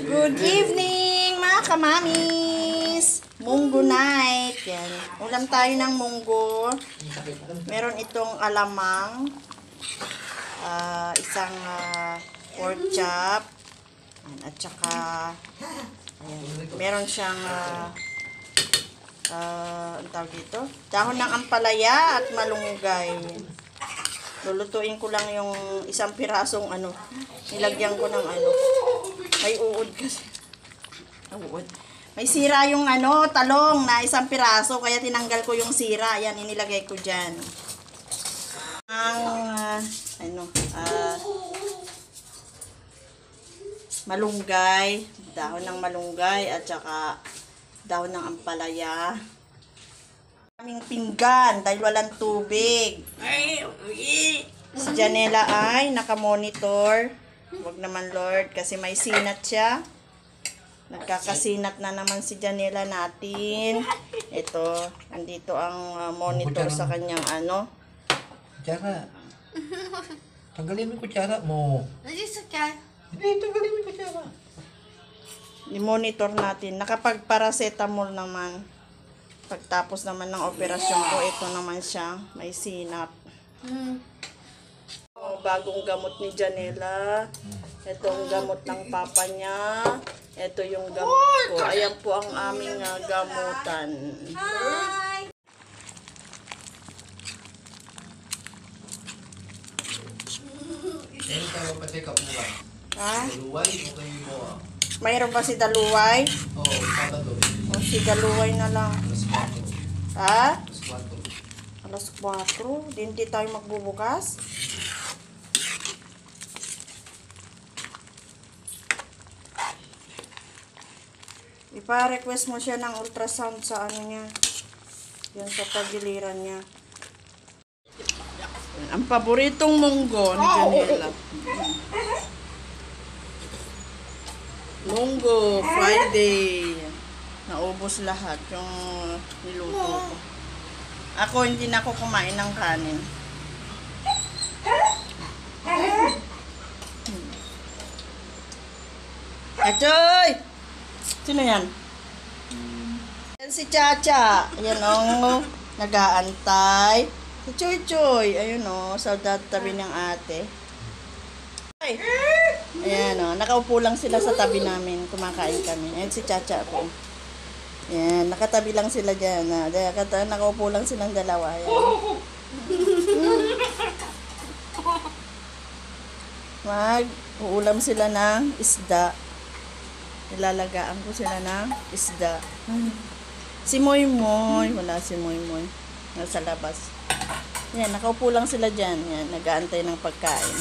Good evening mga kamamis! Munggo night. Yan. Ulam tayo ng munggo. Meron itong alamang. Isang pork chop. At saka meron siyang ang tawag dito? Dahon ng ampalaya at malunggay. Lulutuin ko lang yung isang pirasong nilagyan ko ng may uod kasi. Uod. May sira yung talong na isang piraso, kaya tinanggal ko yung sira. Ayan, inilagay ko dyan. Malunggay, dahon ng malunggay at saka dahon ng ampalaya. Aming pinggan dahil walang tubig. Si Janela ay nakamonitor. Wag naman Lord kasi may sinat siya. Nagkakasinat na naman si Janela natin. Ito, andito ang monitor sa kanyang Kutsara. Tanggalin mo yung kutsara mo. Hindi, tanggalin mo yung kutsara. I-monitor natin. Nakapag-paracetamol naman. Pagtapos naman ng operasyon ko, ito naman siya. May sinap. Bagong gamot ni Janela. Ito ang gamot ng papa niya. Ito yung gamot ko. Ayan po ang aming gamutan. Hi! Ano tayo pa-check up mo ba? Ha? Luway o kayo mo Mayroon pa si Daluway? Oo, Sabado. O si Daluway na lang. Alas 4. Ha? Alas 4. Alas 4. Hindi tayo magbubukas? Ipa-request mo siya ng ultrasound sa niya. Yan sa pagiliran niya. Ang paboritong munggo ni Janela. Munggo, Friday. Naubos lahat yung niluto ko. Ako hindi na ako kumain ng kanin. Achoy! Sino yan? Yan si Chacha. Ayan nag-aantay. Si Choy Choy. Ayun sa tabi ng ate. Ay! Ayan nakaupo lang sila sa tabi namin. Kumakain kami. Ayan si Chacha po. Ayan, nakatabi lang sila dyan. Nakaupo lang silang dalawa. Ayan. Uulam sila ng isda. Nilalagaan ko sila ng isda. Si Moy Moy. Wala si Moy Moy. Nasa labas. Yan, nakaupo lang sila dyan. Yan, nag-aantay ng pagkain.